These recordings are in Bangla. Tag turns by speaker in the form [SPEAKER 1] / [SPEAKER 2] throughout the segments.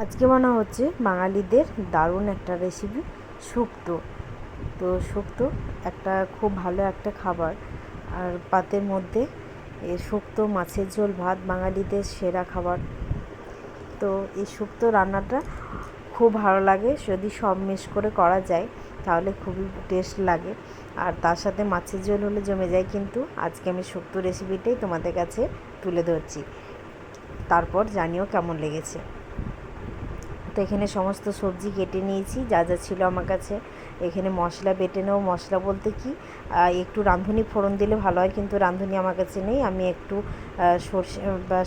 [SPEAKER 1] আজকে বানানো হচ্ছে বাঙালিদের দারুণ একটা রেসিপি, শুক্তো। তো শুক্তো একটা খুব ভালো একটা খাবার। আর পাতের মধ্যে শুক্তো, মাছের ঝোল, ভাত বাঙালিদের সেরা খাবার। তো এই শুক্তো রান্নাটা খুব ভালো লাগে, যদি সব মিক্স করে করা যায় তাহলে খুবই টেস্ট লাগে। আর তার সাথে মাছের ঝোল হলে জমে যায়। কিন্তু আজকে আমি শুক্তো রেসিপিটাই তোমাদের কাছে তুলে ধরছি, তারপর জানিও কেমন লেগেছে। তো এখানে সমস্ত সবজি কেটে নিয়েছি, যা যা ছিল আমার কাছে। এখানে মশলা বেটে নেব। মশলা বলতে কি, একটু রাঁধুনি ফোড়ন দিলে ভালো হয়, কিন্তু রাঁধুনি আমার কাছে নেই। আমি একটু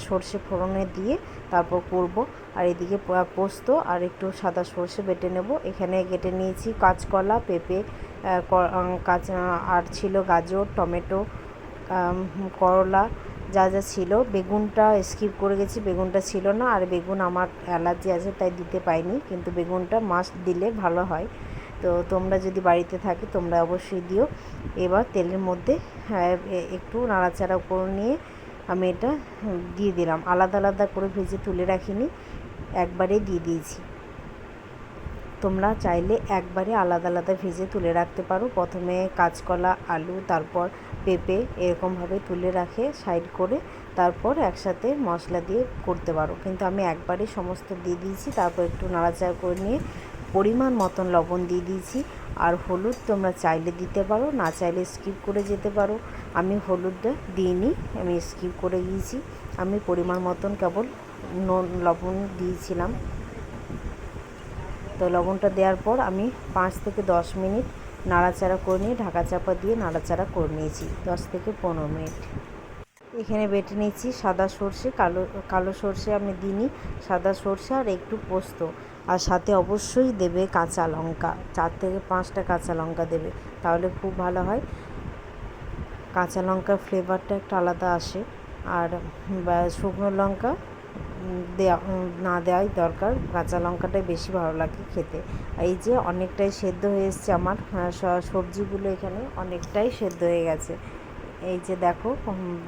[SPEAKER 1] সর্ষে ফোড়নে দিয়ে তারপর করব। আর এদিকে পোস্ত আর একটু সাদা সর্ষে বেটে নেব। এখানে কেটে নিয়েছি কাঁচকলা, পেঁপে, কাঁচা, আর ছিল গাজর, টমেটো, করলা, যা যা ছিল। বেগুনটা স্কিপ করে গেছি, বেগুনটা ছিল না। আর বেগুন আমার অ্যালার্জি আছে, তাই দিতে পাইনি, কিন্তু বেগুনটা মাস্ট দিলে ভালো হয়। তো তোমরা যদি বাড়িতে থাকে তোমরা অবশ্যই দিও। এবার তেলের মধ্যে একটু নাড়াচাড়া করে নিয়ে আমি এটা দিয়ে দিলাম। আলাদা আলাদা করে ভেজে তুলে রাখিনি, একবারে দিয়ে দিয়েছি। তোমরা চাইলে একবারে আলাদা আলাদা ভেজে তুলে রাখতে পারো। প্রথমে কাঁচকলা, আলু, তারপর পেঁপে এরকমভাবে তুলে রাখে সাইড করে, তারপর একসাথে মশলা দিয়ে করতে পারো। কিন্তু আমি একবারে সমস্ত দিয়ে দিয়েছি। তারপর একটু নাড়াচাড়া করে নিয়ে পরিমাণ মতন লবণ দিয়ে দিয়েছি। আর হলুদ তোমরা চাইলে দিতে পারো, না চাইলে স্কিপ করে যেতে পারো। আমি হলুদটা দিইনি, আমি স্কিপ করে গিয়েছি। আমি পরিমাণ মতন কেবল লবণ দিয়েছিলাম। তো লবণটা দেওয়ার পর আমি 5 থেকে 10 মিনিট নাড়াচাড়া করে নিয়ে ঢাকা চাপা দিয়ে নাড়াচাড়া করে নিয়েছি 10 থেকে 15 মিনিট। এখানে বেটে নিয়েছি সাদা সর্ষে, কালো সর্ষে আমি দিইনি, সাদা সর্ষে আর একটু পোস্ত। আর সাথে অবশ্যই দেবে কাঁচা লঙ্কা, 4 থেকে 5টা কাঁচা লঙ্কা দেবে, তাহলে খুব ভালো হয়। কাঁচা লঙ্কার ফ্লেভারটা একটা আলাদা আসে। আর শুকনো লঙ্কা দেওয়া না দেওয়াই দরকার, কাঁচা লঙ্কাটাই বেশি ভালো লাগে খেতে। এই যে অনেকটাই সেদ্ধ হয়ে এসছে আমার সবজিগুলো, এখানে অনেকটাই সেদ্ধ হয়ে গেছে। এই যে দেখো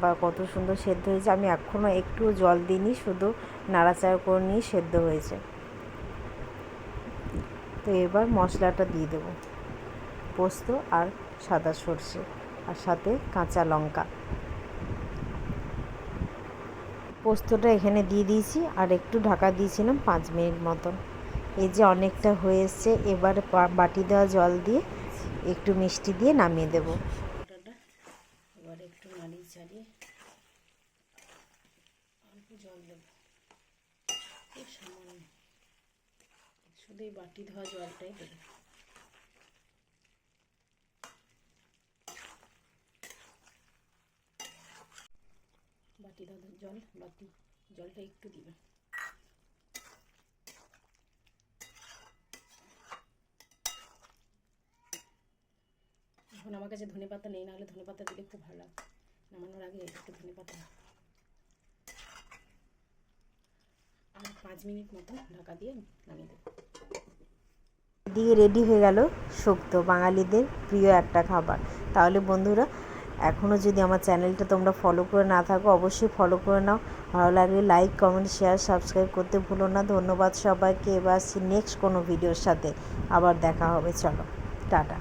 [SPEAKER 1] বা কত সুন্দর সেদ্ধ হয়েছে। আমি এখনও একটু জল দিইনি, শুধু নাড়াচাড়া করে নিয়ে সেদ্ধ হয়েছে। তো এবার মশলাটা দিয়ে দেবো, পোস্ত আর সাদা সর্ষে, আর সাথে কাঁচা লঙ্কা। পোস্তটা এখানে দিয়ে দিয়েছি, আর একটু ঢাকা দিয়েছিলাম 5 মিনিট মতন। এই যে অনেকটা হয়ে এসছে। এবার বাটি দেওয়া জল দিয়ে একটু মিষ্টি দিয়ে নামিয়ে দেবো। এবার একটু নাড়িয়ে চাড়িয়ে অল্প জল দেবো, খুব সামান্য, শুধু এই বাটি ধোয়া জলটাই দেবো। বাটি ধোয়া জল, জলটা একটু দিবে। এখন আমার কাছে ধনে পাতা নেই, নাহলে ধনে পাতা দিলে খুব ভালো লাগে। নামানোর আগে একটু ধনে পাতা, আর 5 মিনিট মতো ঢাকা দিয়ে নামিয়ে দেবো। এদিকে রেডি হয়ে গেল শুক্তো, বাঙালিদের প্রিয় একটা খাবার। তাহলে বন্ধুরা, এখনও যদি আমার চ্যানেলটা তোমরা ফলো করে না থাকো অবশ্যই ফলো করে নাও। ভালো লাগলে লাইক, কমেন্ট, শেয়ার, সাবস্ক্রাইব করতে ভুলো না। ধন্যবাদ সবাইকে। এবার আসছি নেক্সট কোনো ভিডিওর সাথে, আবার দেখা হবে। চলো, টাটা।